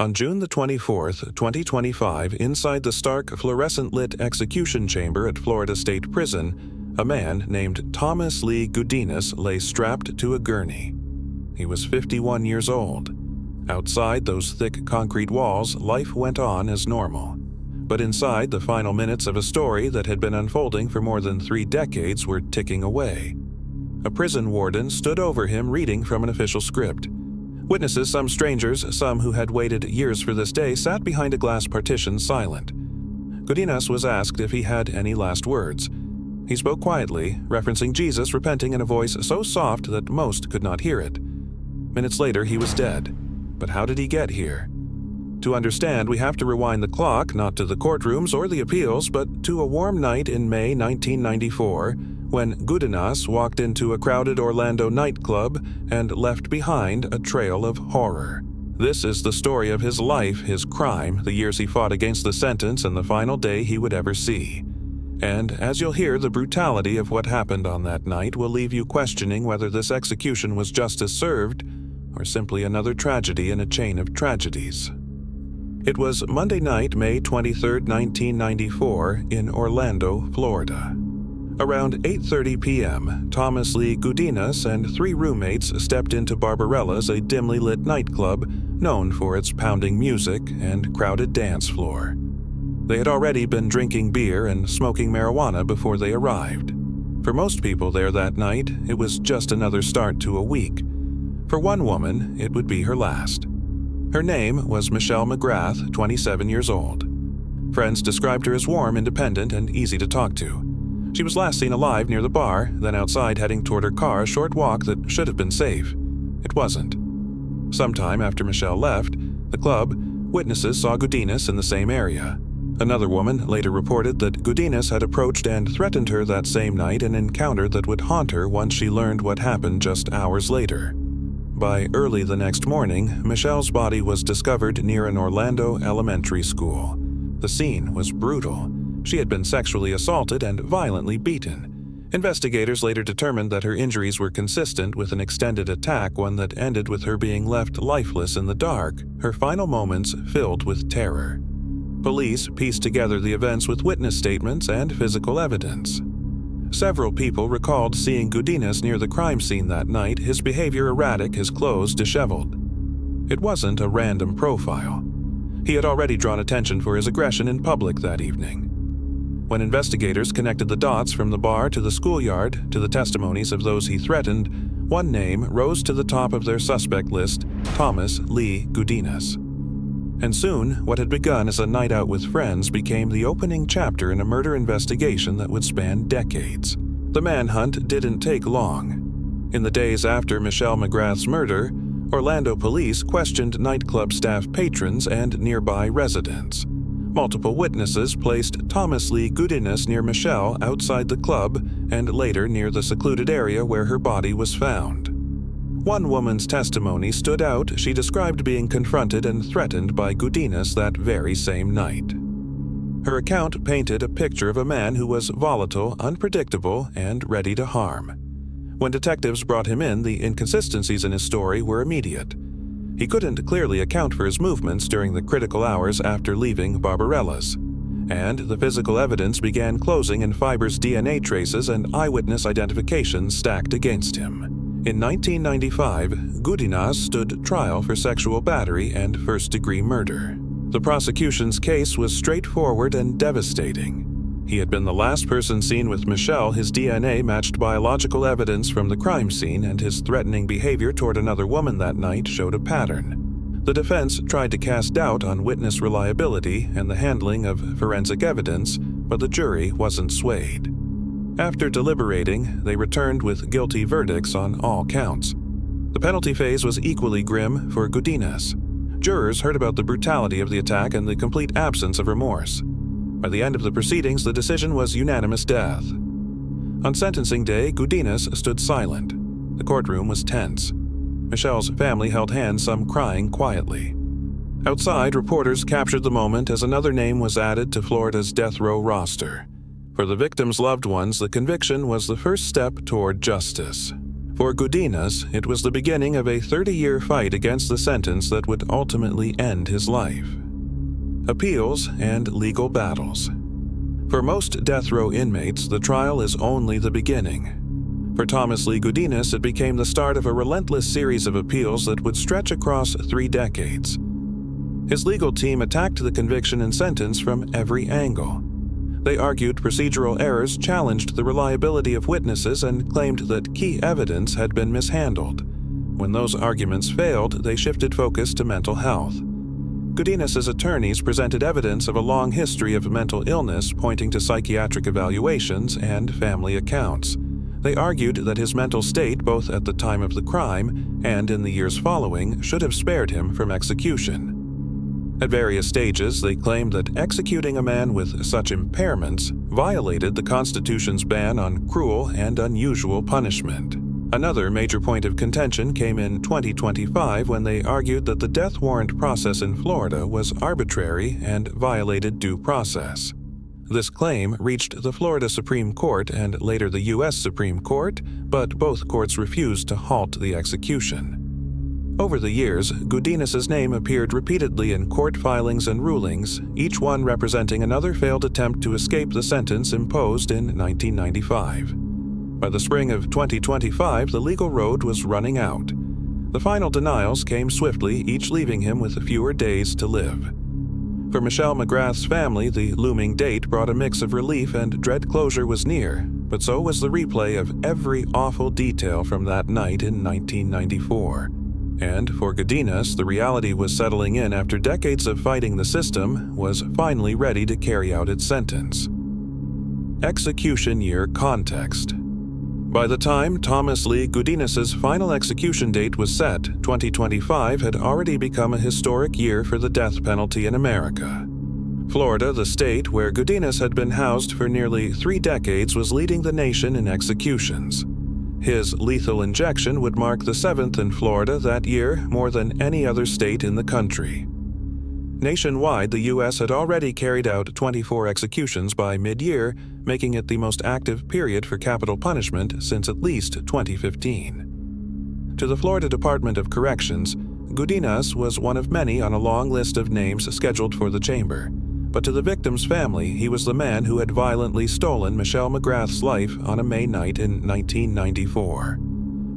On June the 24th, 2025, inside the stark, fluorescent-lit execution chamber at Florida State Prison, a man named Thomas Lee Gudinas lay strapped to a gurney. He was 51 years old. Outside those thick concrete walls, life went on as normal. But inside, the final minutes of a story that had been unfolding for more than 3 decades were ticking away. A prison warden stood over him reading from an official script. Witnesses, some strangers, some who had waited years for this day, sat behind a glass partition silent. Gudinas was asked if he had any last words. He spoke quietly, referencing Jesus, repenting in a voice so soft that most could not hear it. Minutes later, he was dead. But how did he get here? To understand, we have to rewind the clock, not to the courtrooms or the appeals, but to a warm night in May 1994, when Gudinas walked into a crowded Orlando nightclub and left behind a trail of horror. This is the story of his life, his crime, the years he fought against the sentence, and the final day he would ever see. And as you'll hear, the brutality of what happened on that night will leave you questioning whether this execution was justice served or simply another tragedy in a chain of tragedies. It was Monday night, May 23, 1994, in Orlando, Florida. Around 8:30 p.m., Thomas Lee Gudinas and 3 roommates stepped into Barbarella's, a dimly lit nightclub known for its pounding music and crowded dance floor. They had already been drinking beer and smoking marijuana before they arrived. For most people there that night, it was just another start to a week. For one woman, it would be her last. Her name was Michelle McGrath, 27 years old. Friends described her as warm, independent, and easy to talk to. She was last seen alive near the bar, then outside heading toward her car, a short walk that should have been safe. It wasn't. Sometime after Michelle left the club, witnesses saw Gudinas in the same area. Another woman later reported that Gudinas had approached and threatened her that same night, an encounter that would haunt her once she learned what happened just hours later. By early the next morning, Michelle's body was discovered near an Orlando elementary school. The scene was brutal. She had been sexually assaulted and violently beaten. Investigators later determined that her injuries were consistent with an extended attack, one that ended with her being left lifeless in the dark, her final moments filled with terror. Police pieced together the events with witness statements and physical evidence. Several people recalled seeing Gudinas near the crime scene that night, his behavior erratic, his clothes disheveled. It wasn't a random profile. He had already drawn attention for his aggression in public that evening. When investigators connected the dots from the bar to the schoolyard to the testimonies of those he threatened, one name rose to the top of their suspect list: Thomas Lee Gudinas. And soon, what had begun as a night out with friends became the opening chapter in a murder investigation that would span decades. The manhunt didn't take long. In the days after Michelle McGrath's murder, Orlando police questioned nightclub staff, patrons, and nearby residents. Multiple witnesses placed Thomas Lee Gudinas near Michelle outside the club and later near the secluded area where her body was found. One woman's testimony stood out. She described being confronted and threatened by Gudinas that very same night. Her account painted a picture of a man who was volatile, unpredictable, and ready to harm. When detectives brought him in, the inconsistencies in his story were immediate. He couldn't clearly account for his movements during the critical hours after leaving Barbarella's, and the physical evidence began closing in fibers, DNA traces, and eyewitness identification stacked against him. In 1995, Gudinas stood trial for sexual battery and first-degree murder. The prosecution's case was straightforward and devastating. He had been the last person seen with Michelle. His DNA matched biological evidence from the crime scene, and his threatening behavior toward another woman that night showed a pattern. The defense tried to cast doubt on witness reliability and the handling of forensic evidence, but the jury wasn't swayed. After deliberating, they returned with guilty verdicts on all counts. The penalty phase was equally grim for Gudinas. Jurors heard about the brutality of the attack and the complete absence of remorse. By the end of the proceedings, the decision was unanimous death. On sentencing day, Gudinas stood silent. The courtroom was tense. Michelle's family held hands, some crying quietly. Outside, reporters captured the moment as another name was added to Florida's death row roster. For the victims' loved ones, the conviction was the first step toward justice. For Gudinas, it was the beginning of a 30-year fight against the sentence that would ultimately end his life. Appeals and legal battles. For most death row inmates, the trial is only the beginning. For Thomas Lee Gudinas, it became the start of a relentless series of appeals that would stretch across 3 decades. His legal team attacked the conviction and sentence from every angle. They argued procedural errors challenged the reliability of witnesses and claimed that key evidence had been mishandled. When those arguments failed, they shifted focus to mental health. Gudinas' attorneys presented evidence of a long history of mental illness pointing to psychiatric evaluations and family accounts. They argued that his mental state, both at the time of the crime and in the years following, should have spared him from execution. At various stages, they claimed that executing a man with such impairments violated the Constitution's ban on cruel and unusual punishment. Another major point of contention came in 2025 when they argued that the death warrant process in Florida was arbitrary and violated due process. This claim reached the Florida Supreme Court and later the U.S. Supreme Court, but both courts refused to halt the execution. Over the years, Gudinas' name appeared repeatedly in court filings and rulings, each one representing another failed attempt to escape the sentence imposed in 1995. By the spring of 2025, the legal road was running out. The final denials came swiftly, each leaving him with fewer days to live. For Michelle McGrath's family, the looming date brought a mix of relief and dread closure was near, but so was the replay of every awful detail from that night in 1994. And for Gudinas, the reality was settling in after decades of fighting the system was finally ready to carry out its sentence. Execution year context. By the time Thomas Lee Gudinas' final execution date was set, 2025 had already become a historic year for the death penalty in America. Florida, the state where Gudinas had been housed for nearly 3 decades, was leading the nation in executions. His lethal injection would mark the 7th in Florida that year, more than any other state in the country. Nationwide, the U.S. had already carried out 24 executions by mid-year, making it the most active period for capital punishment since at least 2015. To the Florida Department of Corrections, Gudinas was one of many on a long list of names scheduled for the chamber. But to the victim's family, he was the man who had violently stolen Michelle McGrath's life on a May night in 1994.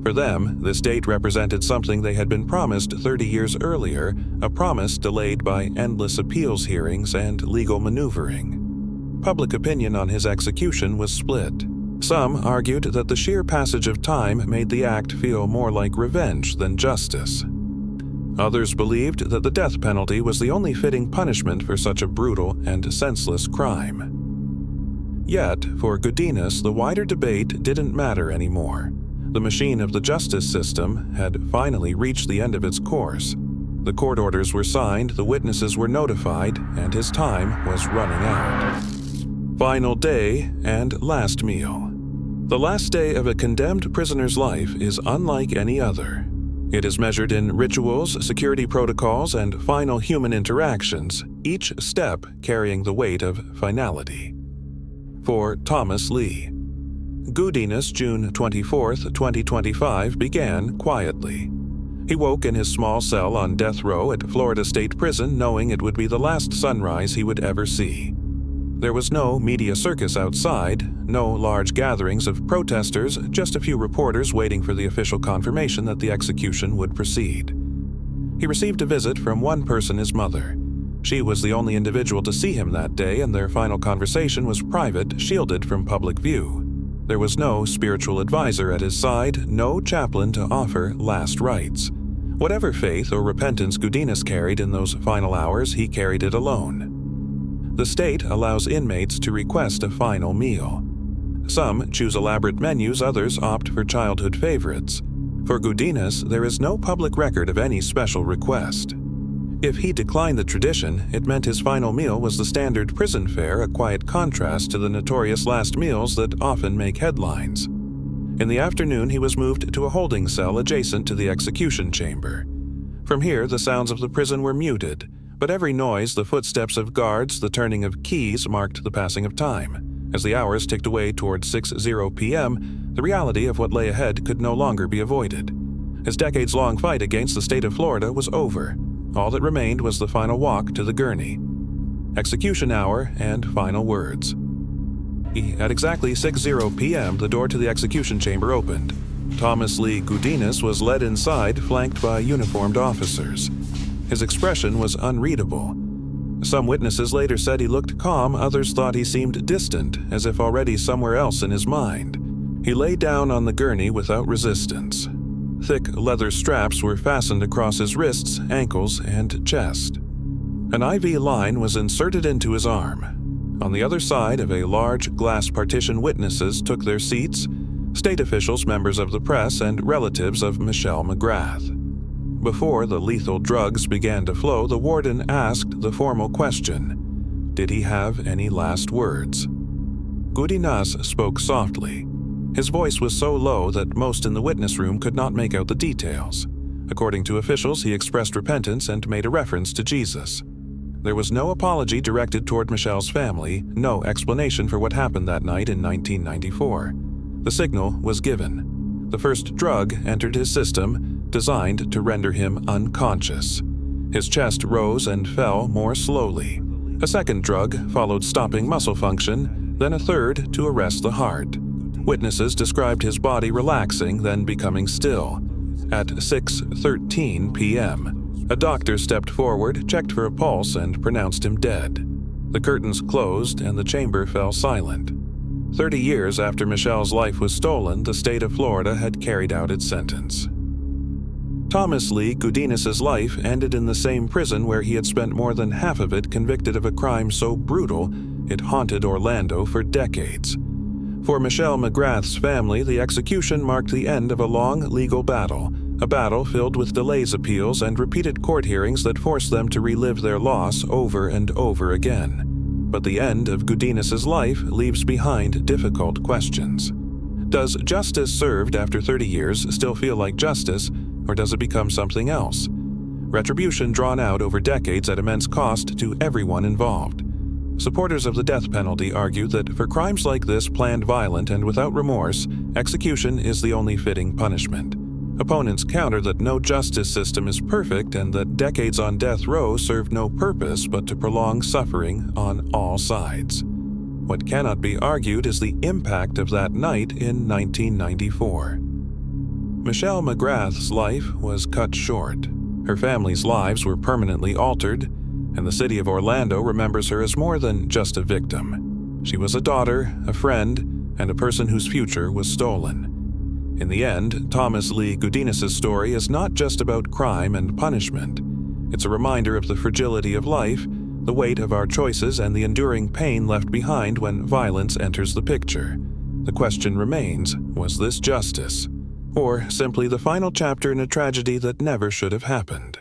For them, this date represented something they had been promised 30 years earlier, a promise delayed by endless appeals hearings and legal maneuvering. Public opinion on his execution was split. Some argued that the sheer passage of time made the act feel more like revenge than justice. Others believed that the death penalty was the only fitting punishment for such a brutal and senseless crime. Yet, for Gudinas, the wider debate didn't matter anymore. The machine of the justice system had finally reached the end of its course. The court orders were signed, the witnesses were notified, and his time was running out. Final day and last meal. The last day of a condemned prisoner's life is unlike any other. It is measured in rituals, security protocols, and final human interactions, each step carrying the weight of finality. For Thomas Lee. Gudinas' June 24, 2025 began quietly. He woke in his small cell on death row at Florida State Prison knowing it would be the last sunrise he would ever see. There was no media circus outside, no large gatherings of protesters, just a few reporters waiting for the official confirmation that the execution would proceed. He received a visit from one person, his mother. She was the only individual to see him that day, and their final conversation was private, shielded from public view. There was no spiritual advisor at his side, no chaplain to offer last rites. Whatever faith or repentance Gudinas carried in those final hours, he carried it alone. The state allows inmates to request a final meal. Some choose elaborate menus, others opt for childhood favorites. For Gudinas, there is no public record of any special request. If he declined the tradition, it meant his final meal was the standard prison fare, a quiet contrast to the notorious last meals that often make headlines. In the afternoon, he was moved to a holding cell adjacent to the execution chamber. From here, the sounds of the prison were muted, but every noise, the footsteps of guards, the turning of keys marked the passing of time. As the hours ticked away towards 6:00 p.m., the reality of what lay ahead could no longer be avoided. His decades-long fight against the state of Florida was over. All that remained was the final walk to the gurney. Execution hour and final words. At exactly 6:00 p.m., the door to the execution chamber opened. Thomas Lee Gudinas was led inside, flanked by uniformed officers. His expression was unreadable. Some witnesses later said he looked calm, others thought he seemed distant, as if already somewhere else in his mind. He lay down on the gurney without resistance. Thick leather straps were fastened across his wrists, ankles, and chest. An IV line was inserted into his arm. On the other side of a large glass partition, witnesses took their seats, state officials, members of the press, and relatives of Michelle McGrath. Before the lethal drugs began to flow, the warden asked the formal question: did he have any last words? Gudinas spoke softly. His voice was so low that most in the witness room could not make out the details. According to officials, he expressed repentance and made a reference to Jesus. There was no apology directed toward Michelle's family, no explanation for what happened that night in 1994. The signal was given. The first drug entered his system, designed to render him unconscious. His chest rose and fell more slowly. A second drug followed, stopping muscle function, then a third to arrest the heart. Witnesses described his body relaxing, then becoming still. At 6:13 p.m., a doctor stepped forward, checked for a pulse, and pronounced him dead. The curtains closed and the chamber fell silent. 30 years after Michelle's life was stolen, the state of Florida had carried out its sentence. Thomas Lee Gudinas' life ended in the same prison where he had spent more than half of it, convicted of a crime so brutal it haunted Orlando for decades. For Michelle McGrath's family, the execution marked the end of a long legal battle, a battle filled with delays, appeals, and repeated court hearings that forced them to relive their loss over and over again. But the end of Gudinas' life leaves behind difficult questions. Does justice served after 30 years still feel like justice, or does it become something else? Retribution drawn out over decades at immense cost to everyone involved. Supporters of the death penalty argue that for crimes like this, planned, violent, and without remorse, execution is the only fitting punishment. Opponents counter that no justice system is perfect and that decades on death row serve no purpose but to prolong suffering on all sides. What cannot be argued is the impact of that night in 1994. Michelle McGrath's life was cut short. Her family's lives were permanently altered, and the city of Orlando remembers her as more than just a victim. She was a daughter, a friend, and a person whose future was stolen. In the end, Thomas Lee Gudinas' story is not just about crime and punishment. It's a reminder of the fragility of life, the weight of our choices, and the enduring pain left behind when violence enters the picture. The question remains, was this justice? Or simply the final chapter in a tragedy that never should have happened?